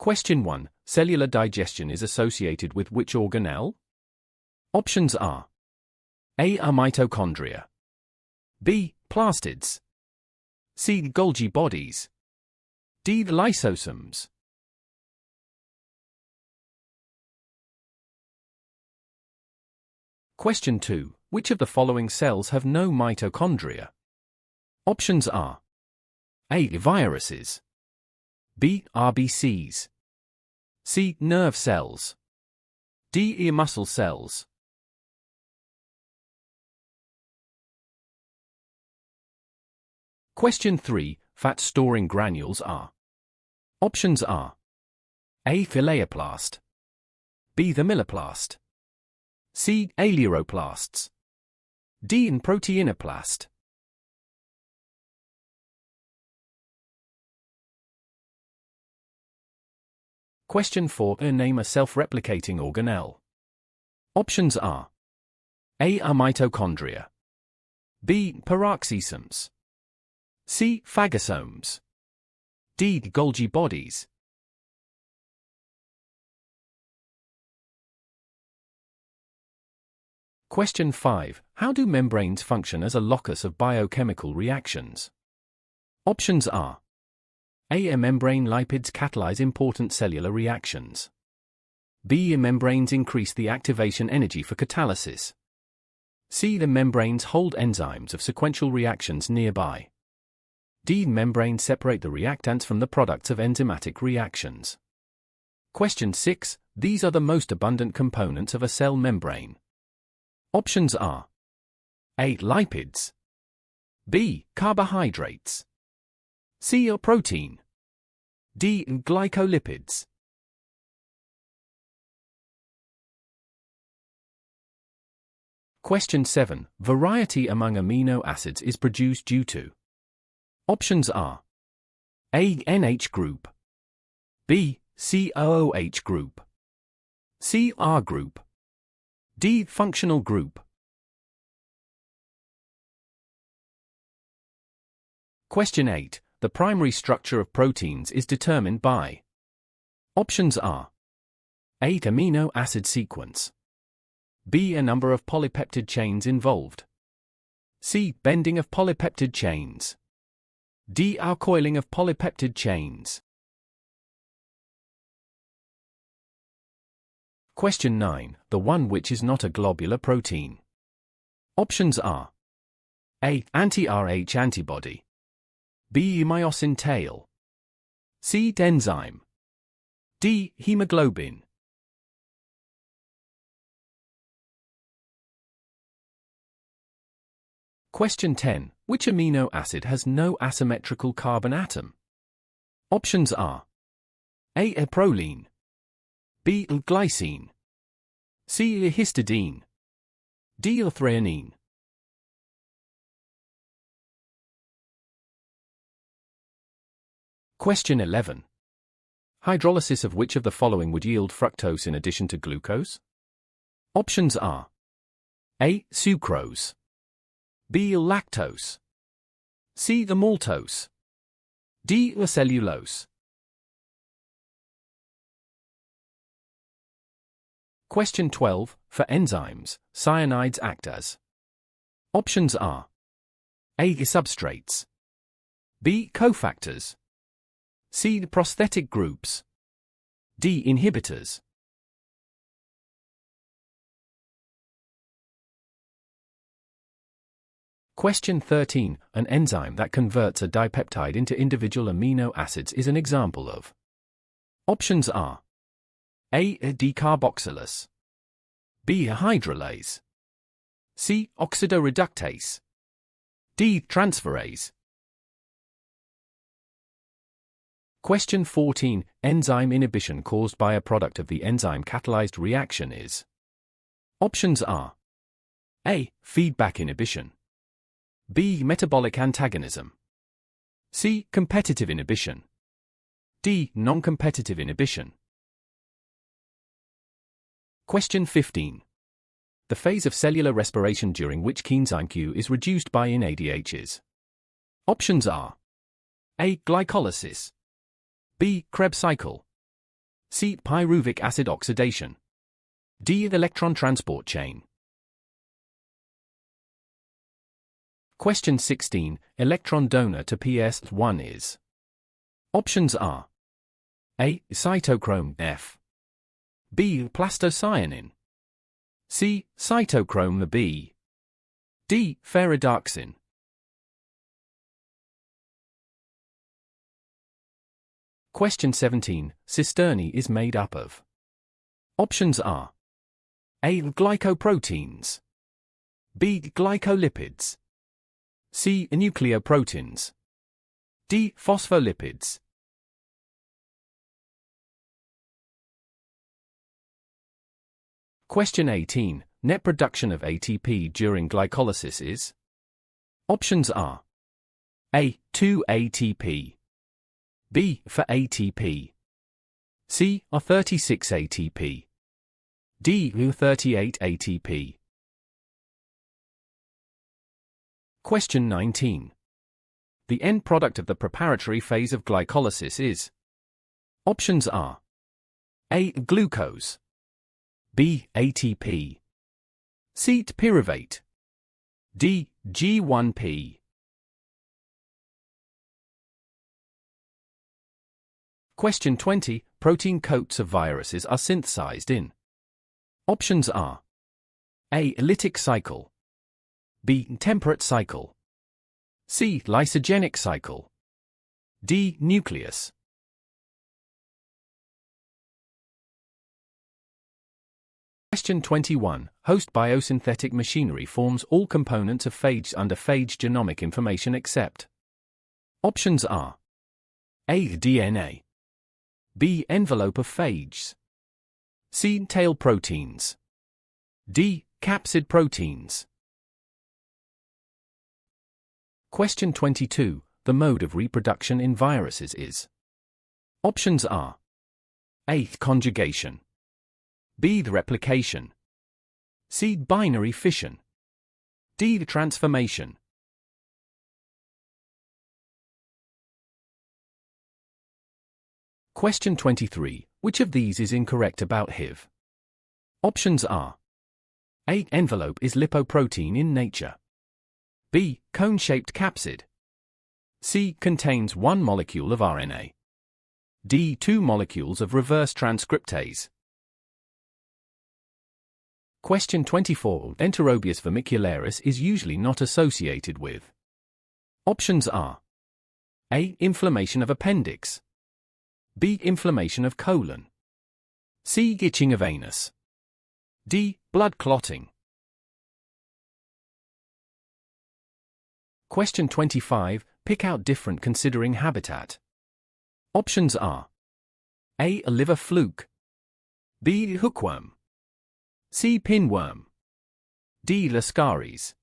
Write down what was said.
Question 1. Cellular digestion is associated with which organelle? Options are A. Mitochondria, B. Plastids, C. Golgi bodies, D. Lysosomes. Question 2. Which of the following cells have no mitochondria? Options are A. Viruses, B. RBCs, C. Nerve cells, D. Muscle cells. Question 3. Fat-storing granules are. Options are A. Phileoplast, B. Thymiloplast, C. Aleoplasts, D. Proteinoplast. Question 4. Name a self-replicating organelle. Options are A. Mitochondria, B. Peroxisomes, C. Phagosomes, D. Golgi bodies. Question 5. How do membranes function as a locus of biochemical reactions? Options are A. Membrane lipids catalyze important cellular reactions, B. Membranes increase the activation energy for catalysis, C. The membranes hold enzymes of sequential reactions nearby, D. Membranes separate the reactants from the products of enzymatic reactions. Question 6. These are the most abundant components of a cell membrane. Options are A. Lipids, B. Carbohydrates, C. Protein, D. Glycolipids. Question 7. Variety among amino acids is produced due to. Options are A. NH group, B. COOH group, C. R group, D. Functional group. Question 8. The primary structure of proteins is determined by. Options are A. Amino acid sequence, B. A number of polypeptide chains involved, C. Bending of polypeptide chains, D. Coiling of polypeptide chains. Question 9. The one which is not a globular protein. Options are A. Anti-Rh antibody, B. Myosin tail, C. Enzyme, D. Hemoglobin. Question 10. Which amino acid has no asymmetrical carbon atom? Options are A. Proline, B. Glycine, C. Histidine, D. Threonine. Question 11. Hydrolysis of which of the following would yield fructose in addition to glucose? Options are A. Sucrose, B. Lactose, C. Maltose, D. Cellulose. Question 12. For enzymes, cyanides act as. Options are A. Substrates, B. Cofactors, C. Prosthetic groups, D. Inhibitors. Question 13. An enzyme that converts a dipeptide into individual amino acids is an example of. Options are A. Decarboxylase, B. Hydrolase, C. Oxidoreductase, D. Transferase. Question 14. Enzyme inhibition caused by a product of the enzyme-catalyzed reaction is. Options are A. Feedback inhibition, B. Metabolic antagonism, C. Competitive inhibition, D. Non-competitive inhibition. Question 15. The phase of cellular respiration during which coenzyme Q is reduced by NADHs. Options are A. Glycolysis, B. Krebs cycle, C. Pyruvic acid oxidation. D. Electron transport chain. Question 16. Electron donor to PS1 is. Options are A. Cytochrome F. B. Plastocyanin. C. Cytochrome B. D. Ferredoxin. Question 17. Cisternae is made up of. Options are A. Glycoproteins. B. Glycolipids. C. Nucleoproteins. D. Phospholipids. Question 18. Net production of ATP during glycolysis is. Options are A. 2 ATP. B. 4 ATP. C. 36 ATP. D. 38 ATP. Question 19. The end product of the preparatory phase of glycolysis is. Options are A. Glucose. B. ATP. C. Pyruvate. D. G1P. Question 20. Protein coats of viruses are synthesized in. Options are A. Lytic cycle. B. Temperate cycle. C. Lysogenic cycle. D. Nucleus. Question 21. Host biosynthetic machinery forms all components of phage under phage genomic information except. Options are A. DNA. B. Envelope of phages. C. Tail proteins. D. Capsid proteins. Question 22. The mode of reproduction in viruses is. Options are A. Conjugation. B. Replication. C. Binary fission. D. Transformation. Question 23. Which of these is incorrect about HIV? Options are A. Envelope is lipoprotein in nature. B. Cone-shaped capsid. C. Contains 1 molecule of RNA. D. 2 molecules of reverse transcriptase. Question 24. Enterobius vermicularis is usually not associated with. Options are A. Inflammation of appendix. B. Inflammation of colon. C. Itching of anus. D. Blood clotting. Question 25. Pick out different considering habitat. Options are A. Liver fluke. B. Hookworm. C. Pinworm. D. Lascaris.